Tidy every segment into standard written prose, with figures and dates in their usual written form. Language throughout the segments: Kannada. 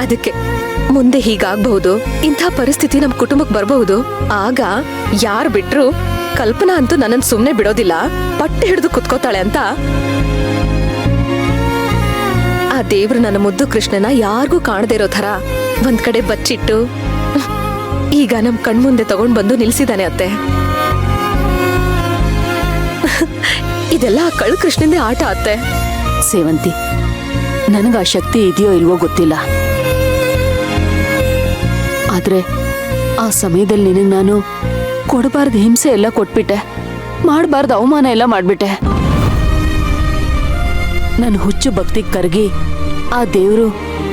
ಅದಕ್ಕೆ ಮುಂದೆ ಹೀಗಾಗಬಹುದು, ಇಂಥ ಪರಿಸ್ಥಿತಿ ನಮ್ ಕುಟುಂಬಕ್ಕೆ ಬರಬಹುದು. ಆಗ ಯಾರು ಬಿಟ್ರು ಕಲ್ಪನಾ ಅಂತೂ ನನ್ನನ್ನು ಸುಮ್ನೆ ಬಿಡೋದಿಲ್ಲ, ಪಟ್ಟೆ ಹಿಡಿದು ಕುತ್ಕೋತಾಳೆ ಅಂತ ಆ ದೇವ್ರು ನನ್ನ ಮುದ್ದು ಕೃಷ್ಣನ ಯಾರಿಗೂ ಕಾಣದೇ ಇರೋ ಥರ ಒಂದ್ ಕಡೆ ಬಚ್ಚಿಟ್ಟು ಈಗ ನಮ್ ಕಣ್ಮುಂದೆ ತಗೊಂಡ್ ಬಂದು ನಿಲ್ಸಿದಾನೆ ಅತ್ತೆ. ಇದೆಲ್ಲ ಆ ಕಳ್ಳ ಕೃಷ್ಣಂದೇ ಆಟ ಅತ್ತೆ. ಸೇವಂತಿ, ನನಗ ಆ ಶಕ್ತಿ ಇದೆಯೋ ಇಲ್ವೋ ಗೊತ್ತಿಲ್ಲ, ಆದ್ರೆ ಆ ಸಮಯದಲ್ಲಿ ನಿನಗೆ ನಾನು ಕೊಡಬಾರ್ದು ಹಿಂಸೆ ಎಲ್ಲ ಕೊಟ್ಬಿಟ್ಟೆ, ಮಾಡಬಾರ್ದು ಅವಮಾನ ಎಲ್ಲ ಮಾಡ್ಬಿಟ್ಟೆ. ನನ್ನ ಹುಚ್ಚು ಭಕ್ತಿಗೆ ಕರಗಿ ಆ ದೇವ್ರು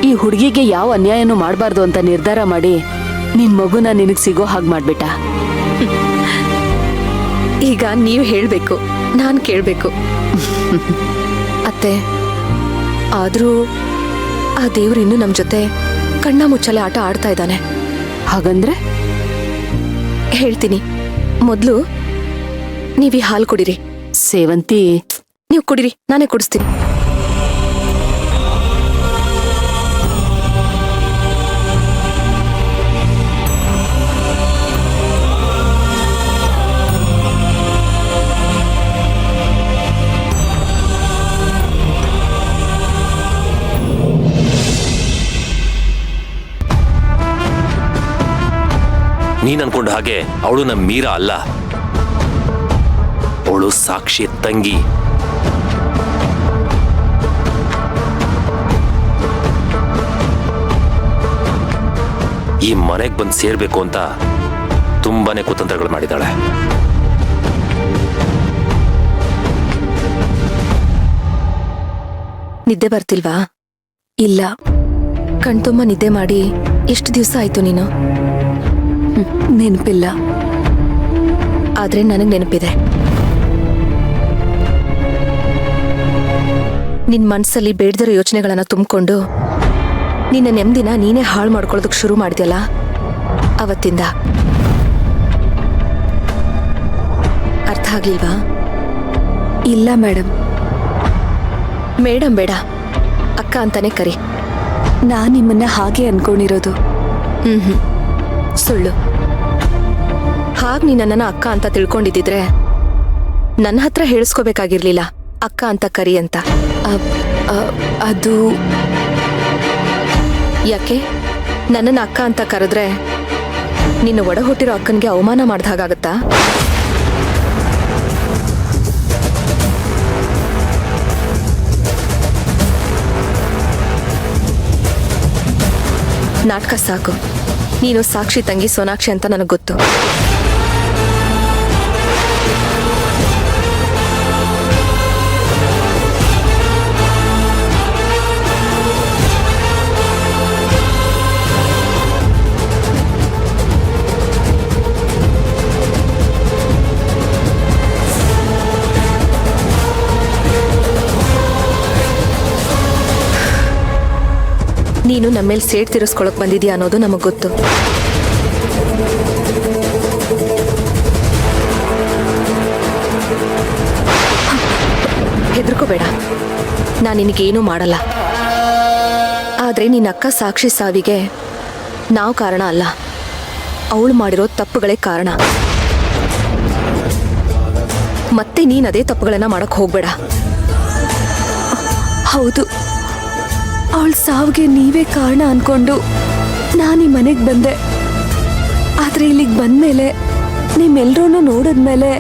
ಈ ಹುಡುಗಿಗೆ ಯಾವ ಅನ್ಯಾಯನೂ ಮಾಡಬಾರ್ದು ಅಂತ ನಿರ್ಧಾರ ಮಾಡಿ ನಿನ್ ಮಗುನ ನಿನಗ್ ಸಿಗೋ ಹಾಗೆ ಮಾಡ್ಬಿಟ್ಟ. ಈಗ ನೀವು ಹೇಳ್ಬೇಕು, ನಾನ್ ಕೇಳ್ಬೇಕು. ಅತ್ತೆ, ಆದ್ರೂ ಆ ದೇವ್ರು ಇನ್ನು ನಮ್ ಜೊತೆ ಕಣ್ಣ ಮುಚ್ಚಲೆ ಆಟ ಆಡ್ತಾ ಇದ್ದಾನೆ. ಹಾಗಂದ್ರೆ ಹೇಳ್ತೀನಿ, ಮೊದ್ಲು ನೀವೀ ಹಾಲು ಕುಡಿರಿ. ಸೇವಂತಿ, ನೀವು ಕುಡಿರಿ, ನಾನೇ ಕುಡಿಸ್ತೀನಿ. ನೀನ್ ಅನ್ಕೊಂಡ ಹಾಗೆ ಅವಳು ನಮ್ಮ ಮೀರಾ ಅಲ್ಲ, ಅವಳು ಸಾಕ್ಷಿ ತಂಗಿ. ಈ ಮನೆಗೆ ಬಂದು ಸೇರ್ಬೇಕು ಅಂತ ತುಂಬಾನೇ ಕುತಂತ್ರಗಳು ಮಾಡಿದಾಳೆ. ನಿದ್ದೆ ಬರ್ತಿಲ್ವಾ? ಇಲ್ಲ, ಕಣ್ತುಂಬ ನಿದ್ದೆ ಮಾಡಿ ಎಷ್ಟು ದಿವಸ ಆಯ್ತು ನೀನು? ನೆನಪಿಲ್ಲ, ಆದ್ರೆ ನನಗ್ ನೆನಪಿದೆ. ನಿನ್ ಮನ್ಸಲ್ಲಿ ಬೇಡದಿರೋ ಯೋಚನೆಗಳನ್ನ ತುಂಬಿಕೊಂಡು ನಿನ್ನ ನೆಮ್ಮದಿನ ನೀನೇ ಹಾಳು ಮಾಡ್ಕೊಳ್ಳೋದಕ್ಕೆ ಶುರು ಮಾಡಿದ್ಯಲ್ಲ, ಅವತ್ತಿಂದ. ಅರ್ಥ ಆಗ್ಲಿಲ್ವಾ? ಇಲ್ಲ ಮೇಡಮ್. ಮೇಡಮ್ ಬೇಡ, ಅಕ್ಕ ಅಂತಾನೆ ಕರಿ. ನಾನ್ ನಿಮ್ಮನ್ನ ಹಾಗೆ ಅನ್ಕೊಂಡಿರೋದು. ಸುಳ್ಳು. ಹಾಗ್ ನೀ ನನ್ನನ್ನ ಅಕ್ಕ ಅಂತ ತಿಳ್ಕೊಂಡಿದ್ದಿದ್ರೆ ನನ್ನ ಹತ್ರ ಹೇಳಿಸ್ಕೋಬೇಕಾಗಿರ್ಲಿಲ್ಲ, ಅಕ್ಕ ಅಂತ ಕರಿ ಅಂತ. ಅದು ಯಾಕೆ? ನನ್ನನ್ನ ಅಕ್ಕ ಅಂತ ಕರೆದ್ರೆ ನಿನ್ನ ಒಡ ಹುಟ್ಟಿರೋ ಅಕ್ಕನಿಗೆ ಅವಮಾನ ಮಾಡ್ದ ಹಾಗಾಗತ್ತಾ? ನಾಟಕ ಸಾಕು. ನೀನು ಸಾಕ್ಷಿ ತಂಗಿ ಸೋನಾಕ್ಷಿ ಅಂತ ನನಗೆ ಗೊತ್ತು. ನೀನು ನಮ್ಮೇಲೆ ಸೇಡ್ ತೀರಿಸ್ಕೊಳಕ್ ಬಂದಿದ್ಯಾ ಅನ್ನೋದು ನಮಗ್ ಗೊತ್ತು. ಹೆದರ್ಕೋಬೇಡ, ನಾನು ನಿನಗೇನೂ ಮಾಡಲ್ಲ. ಆದ್ರೆ ನಿನ್ನ ಅಕ್ಕ ಸಾಕ್ಷಿ ಸಾವಿಗೆ ನಾವು ಕಾರಣ ಅಲ್ಲ, ಅವಳು ಮಾಡಿರೋ ತಪ್ಪುಗಳೇ ಕಾರಣ. ಮತ್ತೆ ನೀನ್ ಅದೇ ತಪ್ಪುಗಳನ್ನ ಮಾಡಕ್ ಹೋಗ್ಬೇಡ. ಹೌದು, ಅವಳ ಸಾವಿಗೆ ನೀವೇ ಕಾರಣ ಅನ್ಕೊಂಡು ನಾನು ಈ ಮನೆಗೆ ಬಂದೆ. ಆದ್ರೆ ಇಲ್ಲಿಗೆ ಬಂದ್ಮೇಲೆ ನಿಮ್ಮೆಲ್ಲರೂ ನೋಡಿದ್ಮೇಲೆ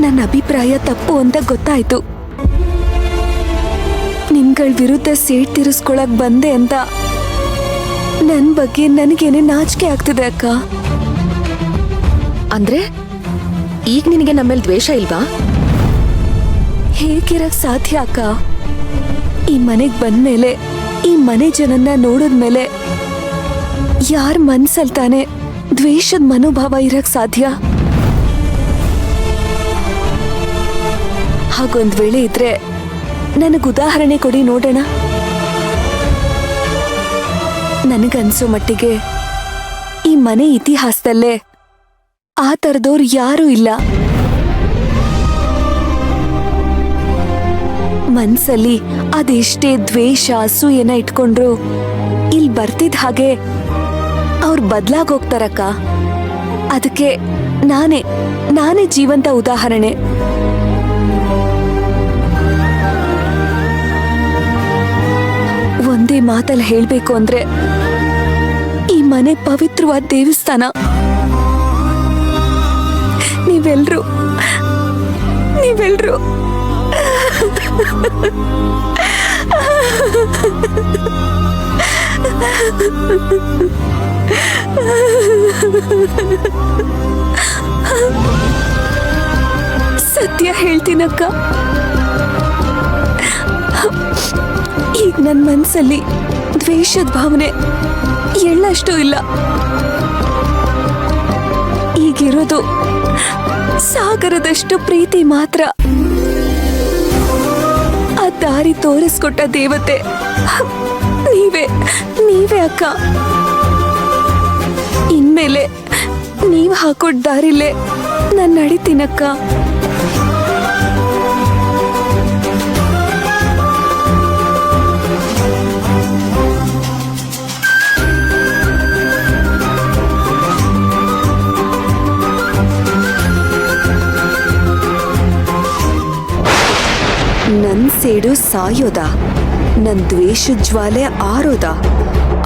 ನನ್ನ ಅಭಿಪ್ರಾಯ ತಪ್ಪು ಅಂತ ಗೊತ್ತಾಯ್ತು. ನಿಮ್ಗಳ ವಿರುದ್ಧ ಸೇಡ್ ತೀರಿಸ್ಕೊಳಕ್ ಬಂದೆ ಅಂತ ನನ್ನ ಬಗ್ಗೆ ನನಗೇನೆ ನಾಚಿಕೆ ಆಗ್ತಿದೆ ಅಕ್ಕ. ಅಂದ್ರೆ ಈಗ ನಿನಗೆ ನಮ್ಮೇಲೆ ದ್ವೇಷ ಇಲ್ವಾ? ಹೇಗಿರಕ್ ಸಾಧ್ಯ ಅಕ್ಕ? ಈ ಮನೆಗ್ ಬಂದ್ಮೇಲೆ, ಈ ಮನೆ ಜನನ್ನ ನೋಡಿದ್ಮೇಲೆ ಯಾರ ಮನ್ಸಲ್ ತಾನೆ ದ್ವೇಷದ ಮನೋಭಾವ ಇರಕ್ ಸಾಧ್ಯ? ಹಾಗೊಂದ್ ವೇಳೆ ಇದ್ರೆ ನನಗ್ ಉದಾಹರಣೆ ಕೊಡಿ ನೋಡೋಣ. ನನಗನ್ಸೋ ಮಟ್ಟಿಗೆ ಈ ಮನೆ ಇತಿಹಾಸದಲ್ಲೇ ಆ ಥರದವ್ರು ಯಾರೂ ಇಲ್ಲ. ಮನ್ಸಲ್ಲಿ ಅದೆಷ್ಟೇ ದ್ವೇಷ ಅಸೂಯೆನ ಇಟ್ಕೊಂಡ್ರು ಇಲ್ಲಿ ಬರ್ತಿದ್ ಹಾಗೆ ಅವ್ರು ಬದ್ಲಾಗೋಗ್ತಾರಕ್ಕ. ಅದಕ್ಕೆ ನಾನೇ ಜೀವಂತ ಉದಾಹರಣೆ. ಒಂದೇ ಮಾತಲ್ಲಿ ಹೇಳ್ಬೇಕು ಅಂದ್ರೆ ಈ ಮನೆ ಪವಿತ್ರವಾದ ದೇವಸ್ಥಾನ. ನೀವೆಲ್ರೂ ಸತ್ಯ ಹೇಳ್ತೀನಕ್ಕ, ಈಗ ನನ್ನ ಮನ್ಸಲ್ಲಿ ದ್ವೇಷದ ಭಾವನೆ ಎಳ್ಳಷ್ಟು ಇಲ್ಲ. ಈಗಿರೋದು ಸಾಗರದಷ್ಟು ಪ್ರೀತಿ ಮಾತ್ರ. ಆ ದಾರಿ ತೋರಿಸ್ಕೊಟ್ಟ ದೇವತೆ ನೀವೇ ಅಕ್ಕ. ಇನ್ಮೇಲೆ ನೀವ್ ಹಾಕೊಟ್ ದಾರಿಲೇ ನಾನು ನಡಿತೀನಕ್ಕ. ನನ್ ಸೇಡು ಸಾಯೋದ, ನನ್ ದ್ವೇಷ ಜ್ವಾಲೆ ಆರೋದ.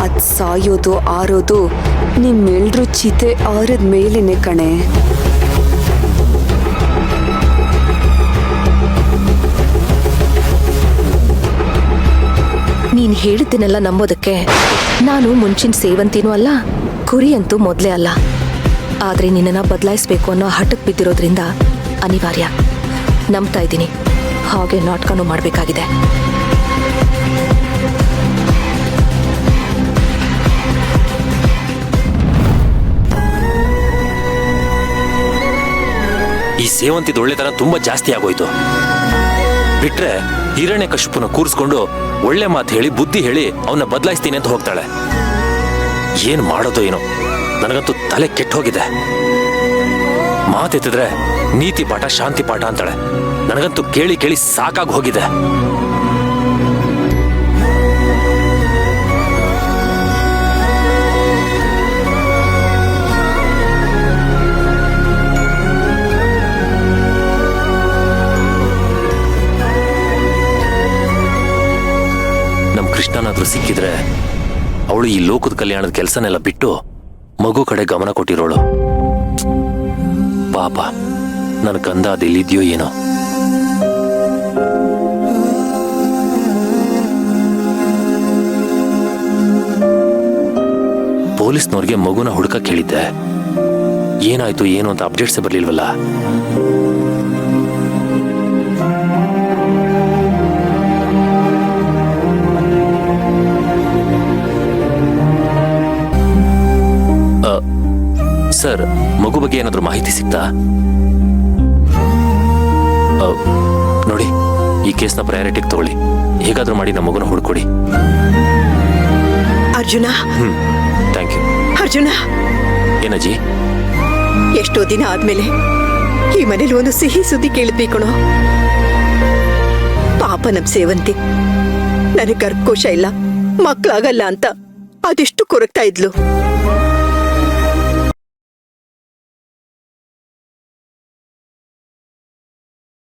ಅದ್ ಸಾಯೋದು ಆರೋದು ನಿಮ್ಮೆಲ್ರೂ ಚಿತೆ ಆರದ್ ಮೇಲೇನೆ ಕಣೆ. ನೀನ್ ಹೇಳಿದ್ದನ್ನೆಲ್ಲ ನಂಬೋದಕ್ಕೆ ನಾನು ಮುಂಚಿನ ಸೇವಂತಿನೂ ಅಲ್ಲ, ಕುರಿ ಅಂತೂ ಮೊದ್ಲೇ ಅಲ್ಲ. ಆದ್ರೆ ನಿನ್ನನ್ನ ಬದಲಾಯಿಸ್ಬೇಕು ಅನ್ನೋ ಹಠಕ್ ಬಿದ್ದಿರೋದ್ರಿಂದ ಅನಿವಾರ್ಯ. ನಂಬ್ತಾ ಇದ್ದೀನಿ, ಹಾಗೆ ನಾಟಕನೂ ಮಾಡಬೇಕಾಗಿದೆ. ಈ ಸೇವಂತಿದ ಒಳ್ಳೆತನ ತುಂಬಾ ಜಾಸ್ತಿ ಆಗೋಯ್ತು. ಬಿಟ್ರೆ ಹಿರಣ್ಯಕಶಿಪುನ ಕೂರಿಸ್ಕೊಂಡು ಒಳ್ಳೆ ಮಾತು ಹೇಳಿ ಬುದ್ಧಿ ಹೇಳಿ ಅವನ್ನ ಬದಲಾಯಿಸ್ತೀನಿ ಅಂತ ಹೋಗ್ತಾಳೆ. ಏನ್ ಮಾಡೋದು ಏನೋ, ನನಗಂತೂ ತಲೆ ಕೆಟ್ಟ ಹೋಗಿದೆ. ಮಾತೆತ್ತಿದ್ರೆ ನೀತಿ ಪಾಠ ಶಾಂತಿ ಪಾಠ ಅಂತಾಳೆ. ನನಗಂತೂ ಕೇಳಿ ಕೇಳಿ ಸಾಕಾಗಿ ಹೋಗಿದೆ. ನಮ್ ಕೃಷ್ಣನಾದ್ರೂ ಸಿಕ್ಕಿದ್ರೆ ಅವಳು ಈ ಲೋಕದ ಕಲ್ಯಾಣದ ಕೆಲಸನೆಲ್ಲ ಬಿಟ್ಟು ಮಗು ಕಡೆ ಗಮನ ಕೊಟ್ಟಿರೋಳು. ಪಾಪ ನನ್ನ ಕಂದ ಅದೆಲ್ಲಿದ್ಯೋ ಏನೋ. ಪೊಲೀಸ್ನವ್ರಿಗೆ ಮಗುನ ಹುಡುಕಕ್ಕೆ ಹೇಳಿದ್ದೆ. ಏನಾಯ್ತು ಏನು ಅಂತ ಅಪ್ಡೇಟ್ಸೇ ಬರ್ಲಿಲ್ವಲ್ಲ. ಸರ್, ಮಗು ಬಗ್ಗೆ ಏನಾದ್ರೂ ಮಾಹಿತಿ ಸಿಗ್ತಾ? ನೋಡಿ, ಈ ಕೇಸ್ನ ಪ್ರಯಾರಿಟಿಗೆ ತಗೊಳ್ಳಿ. ಹೇಗಾದ್ರೂ ಮಾಡಿ ನಮ್ಮ ಮಗುನ ಹುಡ್ಕೊಡಿ. ಅರ್ಜುನ. Thank you. ಅರ್ಜುನ, ಏನಜ್ಜಿ? ಎಷ್ಟೋ ದಿನ ಆದ್ಮೇಲೆ ಈ ಮನೇಲಿ ಒಂದು ಸಿಹಿ ಸುದ್ದಿ ಕೇಳಿದ್ಬೇಕಣೋ. ಪಾಪ ನಮ್ ಸೇವಂತಿ ನನಗ್ ಗರ್ಭಕೋಶ ಇಲ್ಲ, ಮಕ್ಳಾಗಲ್ಲ ಅಂತ ಅದೆಷ್ಟು ಕೊರಗ್ತಾ ಇದ್ಲು.